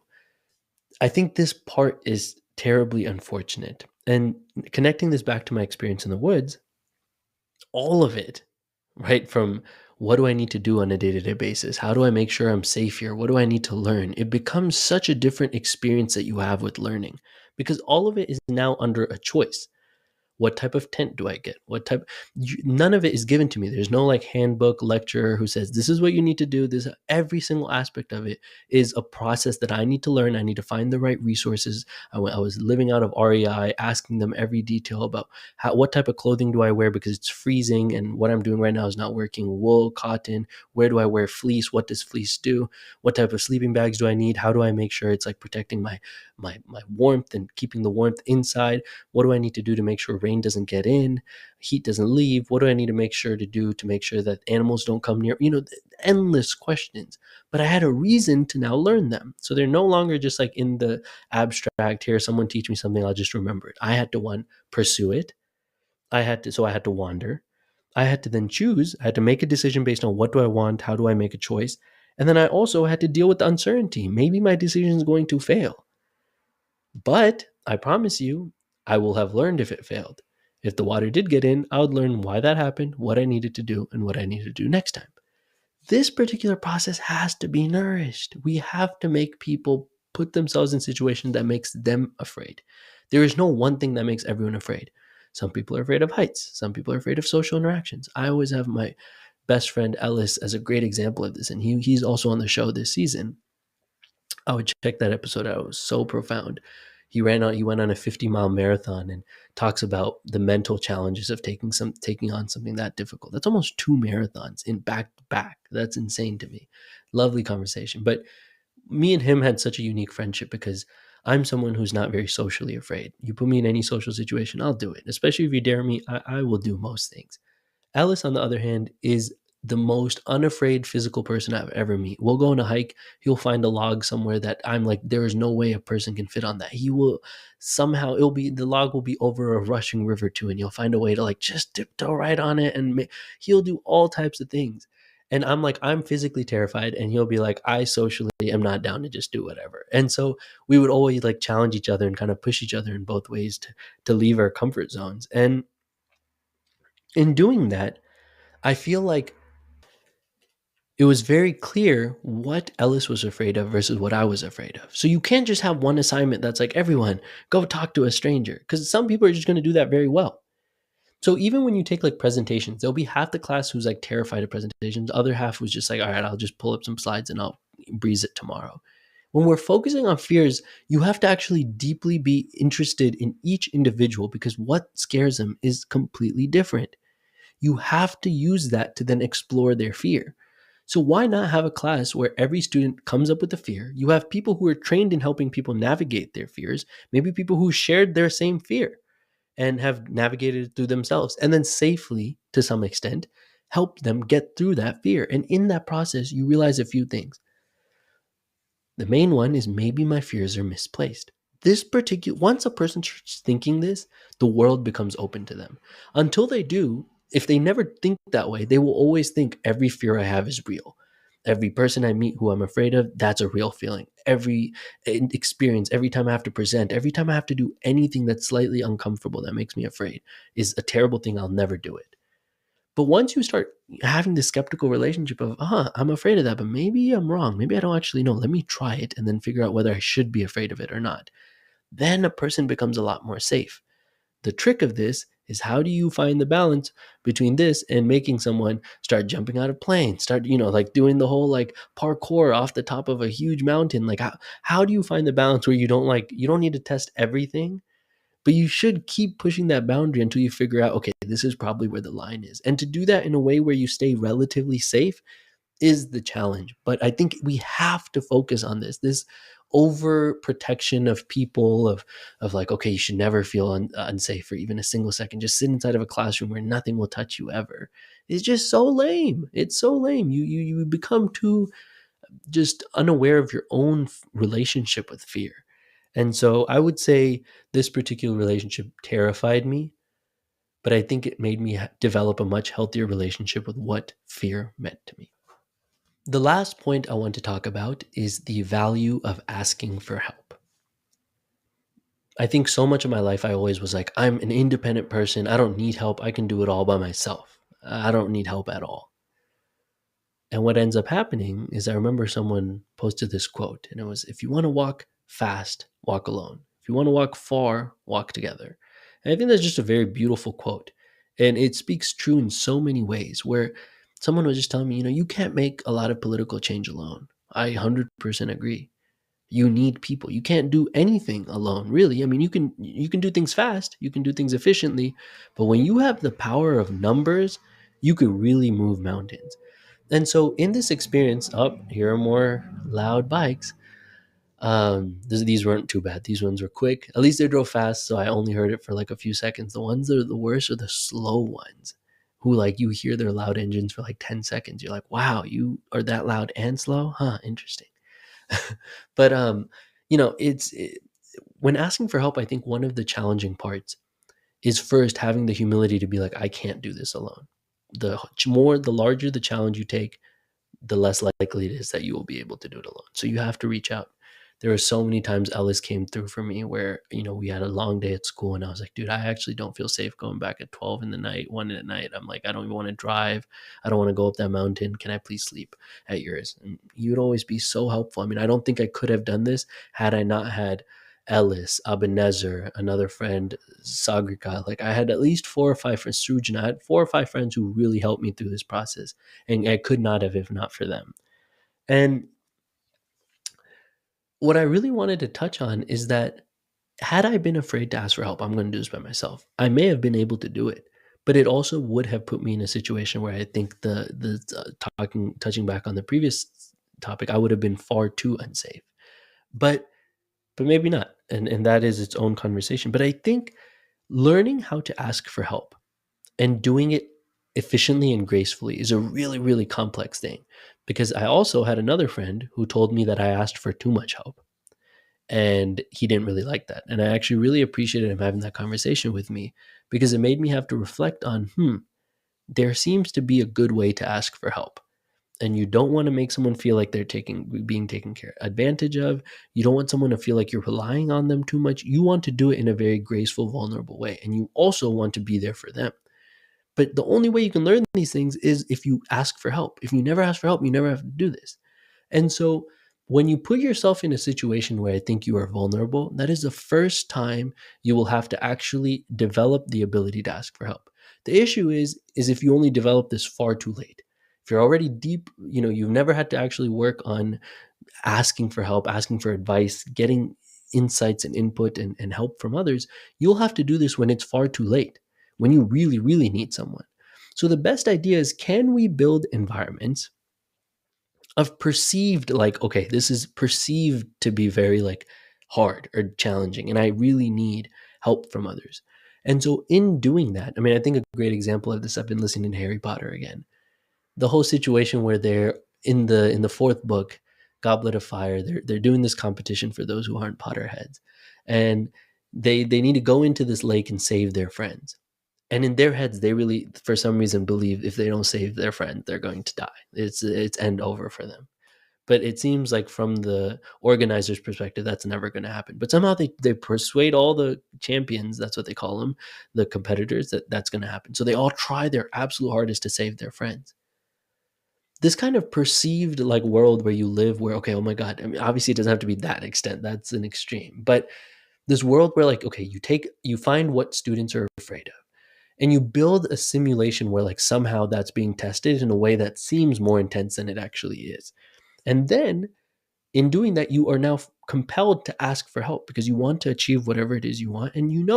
I think this part is terribly unfortunate. And connecting this back to my experience in the woods, all of it, right, from What do I need to do on a day-to-day basis? How do I make sure I'm safe here? What do I need to learn? It becomes such a different experience that you have with learning, because all of it is now under a choice. What type of tent do I get? What type? None of it is given to me. There's no like handbook lecturer who says this is what you need to do. This Every single aspect of it is a process that I need to learn. I need to find the right resources. I was living out of REI, asking them every detail about what type of clothing do I wear because it's freezing, and what I'm doing right now is not working. Wool, cotton. Where do I wear fleece? What does fleece do? What type of sleeping bags do I need? How do I make sure it's like protecting my warmth and keeping the warmth inside? What do I need to do to make sure rain doesn't get in, heat doesn't leave? What do I need to make sure to do to make sure that animals don't come near? Endless questions. But I had a reason to now learn them. So they're no longer just like in the abstract, here, someone teach me something, I'll just remember it. I had to, one, pursue it. I had to wander. I had to then choose. I had to make a decision based on what do I want? How do I make a choice? And then I also had to deal with the uncertainty. Maybe my decision is going to fail. But I promise you, I will have learned if it failed. If the water did get in, I would learn why that happened, what I needed to do, and what I needed to do next time. This particular process has to be nourished. We have to make people put themselves in situations that makes them afraid. There is no one thing that makes everyone afraid. Some people are afraid of heights. Some people are afraid of social interactions. I always have my best friend Ellis as a great example of this, and he's also on the show this season. I would check that episode out. It was so profound. He went on a 50-mile marathon and talks about the mental challenges of taking on something that difficult. That's almost 2 marathons in back to back. That's insane to me. Lovely conversation. But me and him had such a unique friendship because I'm someone who's not very socially afraid. You put me in any social situation, I'll do it. Especially if you dare me, I will do most things. Ellis, on the other hand, is the most unafraid physical person I've ever met. We'll go on a hike. He'll find a log somewhere that I'm like, there is no way a person can fit on that. He will somehow, the log will be over a rushing river too, and you'll find a way to like just tiptoe right on it. And he'll do all types of things. And I'm like, I'm physically terrified. And he'll be like, I socially am not down to just do whatever. And so we would always like challenge each other and kind of push each other in both ways to leave our comfort zones. And in doing that, I feel like it was very clear what Ellis was afraid of versus what I was afraid of. So you can't just have one assignment that's like, everyone, go talk to a stranger, because some people are just going to do that very well. So even when you take like presentations, there'll be half the class who's like terrified of presentations. The other half was just like, all right, I'll just pull up some slides and I'll breeze it tomorrow. When we're focusing on fears, you have to actually deeply be interested in each individual, because what scares them is completely different. You have to use that to then explore their fear. So why not have a class where every student comes up with a fear? You have people who are trained in helping people navigate their fears, maybe people who shared their same fear and have navigated it through themselves, and then safely, to some extent, help them get through that fear. And in that process, you realize a few things. The main one is maybe my fears are misplaced. Once a person starts thinking this, the world becomes open to them. Until they do, if they never think that way, they will always think every fear I have is real. Every person I meet who I'm afraid of, that's a real feeling. Every experience, every time I have to present, every time I have to do anything that's slightly uncomfortable that makes me afraid is a terrible thing. I'll never do it. But once you start having this skeptical relationship of, I'm afraid of that, but maybe I'm wrong. Maybe I don't actually know. Let me try it and then figure out whether I should be afraid of it or not. Then a person becomes a lot more safe. The trick of this is, how do you find the balance between this and making someone start jumping out of planes, start, like doing the whole like parkour off the top of a huge mountain? Like how do you find the balance where you don't need to test everything, but you should keep pushing that boundary until you figure out, okay, this is probably where the line is. And to do that in a way where you stay relatively safe is the challenge. But I think we have to focus on this over protection of people, of like, okay, you should never feel unsafe for even a single second. Just sit inside of a classroom where nothing will touch you ever. It's just so lame. It's so lame. You become too just unaware of your own relationship with fear. And so I would say this particular relationship terrified me, but I think it made me develop a much healthier relationship with what fear meant to me. The last point I want to talk about is the value of asking for help. I think so much of my life I always was like, I'm an independent person. I don't need help. I can do it all by myself. I don't need help at all. And what ends up happening is I remember someone posted this quote, and it was, if you want to walk fast, walk alone. If you want to walk far, walk together. And I think that's just a very beautiful quote. And it speaks true in so many ways, where someone was just telling me, you can't make a lot of political change alone. I 100% agree. You need people. You can't do anything alone, really. I mean, you can do things fast, you can do things efficiently, but when you have the power of numbers, you could really move mountains. And so in this experience, up here are more loud bikes. These weren't too bad. These ones were quick. At least they drove fast, so I only heard it for like a few seconds. The ones that are the worst are the slow ones, who like you hear their loud engines for like 10 seconds. You're like, wow, you are that loud and slow? Huh, interesting. But when asking for help, I think one of the challenging parts is first having the humility to be like, I can't do this alone. The larger the challenge you take, the less likely it is that you will be able to do it alone. So you have to reach out. There are so many times Ellis came through for me where, we had a long day at school and I was like, dude, I actually don't feel safe going back at 12 in the night, 1 at night. I'm like, I don't even want to drive. I don't want to go up that mountain. Can I please sleep at yours? And you'd always be so helpful. I mean, I don't think I could have done this had I not had Ellis, Abenezer, another friend, Sagrika. Like I had at least 4 or 5 friends, Srujan. I had 4 or 5 friends who really helped me through this process. And I could not have if not for them. And what I really wanted to touch on is that had I been afraid to ask for help, I'm going to do this by myself, I may have been able to do it, but it also would have put me in a situation where I think touching back on the previous topic, I would have been far too unsafe. But maybe not, and that is its own conversation. But I think learning how to ask for help and doing it efficiently and gracefully is a really, really complex thing, because I also had another friend who told me that I asked for too much help and he didn't really like that. And I actually really appreciated him having that conversation with me, because it made me have to reflect on, there seems to be a good way to ask for help. And you don't want to make someone feel like they're being taken advantage of. You don't want someone to feel like you're relying on them too much. You want to do it in a very graceful, vulnerable way. And you also want to be there for them. But the only way you can learn these things is if you ask for help. If you never ask for help, you never have to do this. And so when you put yourself in a situation where I think you are vulnerable, that is the first time you will have to actually develop the ability to ask for help. The issue is if you only develop this far too late. If you're already deep, you've never had to actually work on asking for help, asking for advice, getting insights and input and help from others, you'll have to do this when it's far too late, when you really, really need someone. So the best idea is, can we build environments of perceived, like, okay, this is perceived to be very like hard or challenging, and I really need help from others. And so in doing that, I mean, I think a great example of this, I've been listening to Harry Potter again. The whole situation where they're in the fourth book, Goblet of Fire, they're doing this competition for those who aren't Potterheads. And they need to go into this lake and save their friends. And in their heads, they really, for some reason, believe if they don't save their friend, they're going to die. It's end over for them. But it seems like from the organizer's perspective, that's never going to happen. But somehow they persuade all the champions, that's what they call them, the competitors, that that's going to happen. So they all try their absolute hardest to save their friends. This kind of perceived like world where you live, where, okay, oh my God, I mean, obviously it doesn't have to be that extent. That's an extreme. But this world where, like, okay, you find what students are afraid of, and you build a simulation where like somehow that's being tested in a way that seems more intense than it actually is. And then in doing that, you are now compelled to ask for help because you want to achieve whatever it is you want. And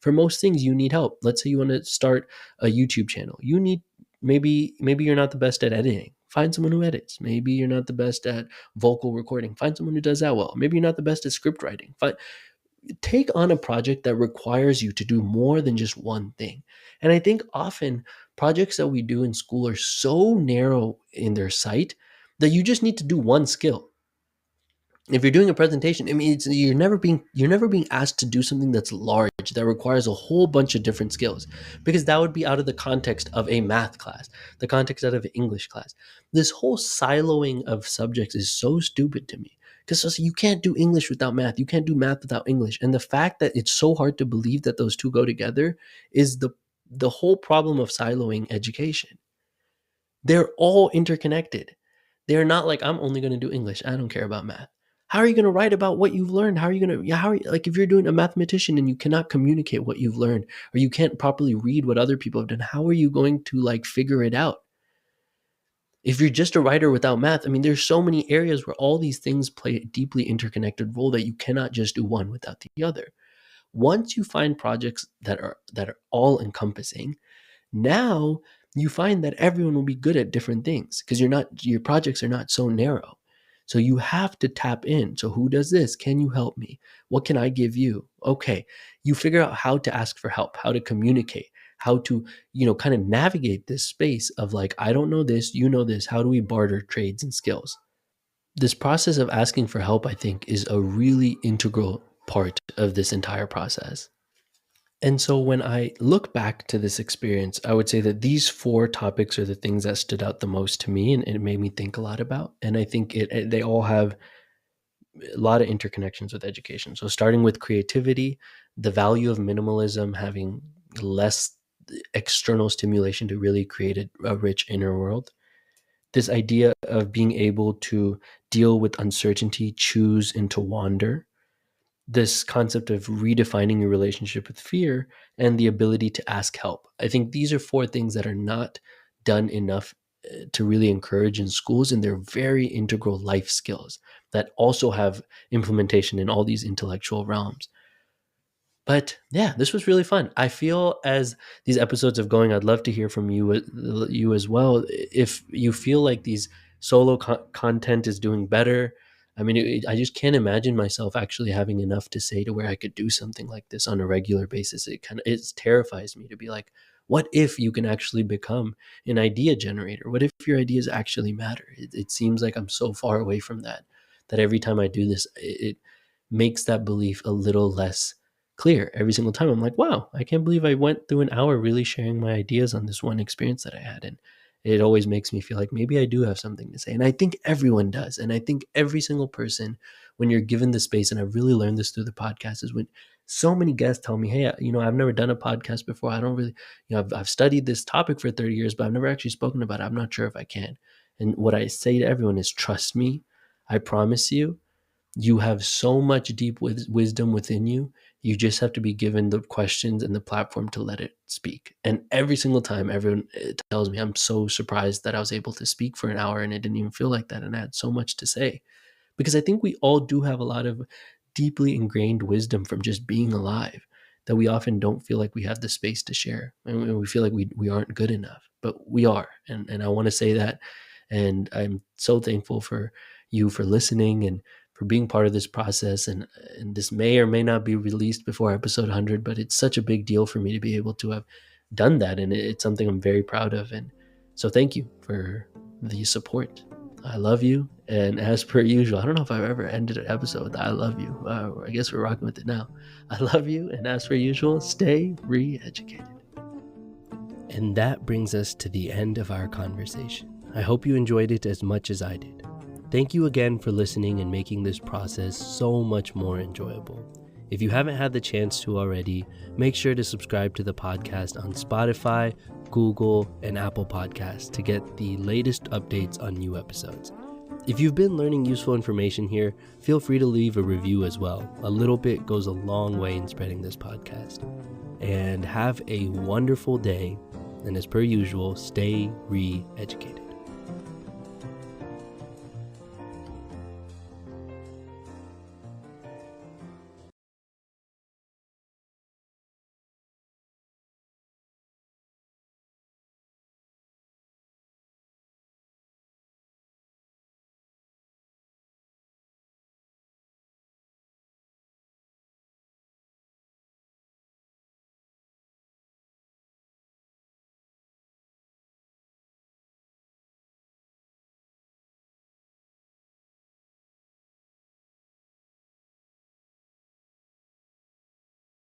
for most things, you need help. Let's say you want to start a YouTube channel. You need, maybe you're not the best at editing. Find someone who edits. Maybe you're not the best at vocal recording. Find someone who does that well. Maybe you're not the best at script writing. Take on a project that requires you to do more than just one thing. And I think often projects that we do in school are so narrow in their sight that you just need to do one skill. If you're doing a presentation, I mean, you're never being asked to do something that's large, that requires a whole bunch of different skills, because that would be out of the context of a math class, the context out of an English class. This whole siloing of subjects is so stupid to me, because you can't do English without math, you can't do math without English, and the fact that it's so hard to believe that those two go together is the whole problem of siloing education. They're all interconnected. They're not like, I'm only going to do English. I don't care about math. How are you going to write about what you've learned? How are you going to, how are you, like if you're doing a mathematician and you cannot communicate what you've learned, or you can't properly read what other people have done, how are you going to like figure it out? If you're just a writer without math, I mean, there's so many areas where all these things play a deeply interconnected role that you cannot just do one without the other. Once you find projects that are all encompassing, now you find that everyone will be good at different things because your projects are not so narrow. So you have to tap in. So who does this? Can you help me? What can I give you? Okay. You figure out how to ask for help, how to communicate, how to, kind of navigate this space of like, I don't know this, you know this. How do we barter trades and skills? This process of asking for help, I think, is a really integral part of this entire process. And so when I look back to this experience, I would say that these 4 topics are the things that stood out the most to me and it made me think a lot about. And I think they all have a lot of interconnections with education. So starting with creativity, the value of minimalism, having less external stimulation to really create a rich inner world. This idea of being able to deal with uncertainty, choose, and to wander. This concept of redefining your relationship with fear and the ability to ask help. I think these are 4 things that are not done enough to really encourage in schools, and they're very integral life skills that also have implementation in all these intellectual realms. But yeah, this was really fun. I feel as these episodes are going, I'd love to hear from you as well. If you feel like these solo content is doing better, I mean, I just can't imagine myself actually having enough to say to where I could do something like this on a regular basis. It terrifies me to be like, what if you can actually become an idea generator? What if your ideas actually matter? It seems like I'm so far away from that every time I do this, it makes that belief a little less clear every single time. I'm like, wow, I can't believe I went through an hour really sharing my ideas on this one experience that I had. And it always makes me feel like maybe I do have something to say. And I think everyone does. And I think every single person, when you're given the space, and I've really learned this through the podcast, is when so many guests tell me, hey, I've never done a podcast before. I don't really, I've studied this topic for 30 years, but I've never actually spoken about it. I'm not sure if I can. And what I say to everyone is, trust me. I promise you, you have so much deep wisdom within you. You just have to be given the questions and the platform to let it speak. And every single time, everyone tells me, I'm so surprised that I was able to speak for an hour and it didn't even feel like that. And I had so much to say. Because I think we all do have a lot of deeply ingrained wisdom from just being alive that we often don't feel like we have the space to share. And we feel like we aren't good enough, but we are. And I want to say that. And I'm so thankful for you for listening and for being part of this process. And this may or may not be released before episode 100, but it's such a big deal for me to be able to have done that. And it's something I'm very proud of. And so thank you for the support. I love you. And as per usual, I don't know if I've ever ended an episode with I love you. I guess we're rocking with it now. I love you. And as per usual, stay re-educated. And that brings us to the end of our conversation. I hope you enjoyed it as much as I did. Thank you again for listening and making this process so much more enjoyable. If you haven't had the chance to already, make sure to subscribe to the podcast on Spotify, Google, and Apple Podcasts to get the latest updates on new episodes. If you've been learning useful information here, feel free to leave a review as well. A little bit goes a long way in spreading this podcast. And have a wonderful day. And as per usual, stay re-educated.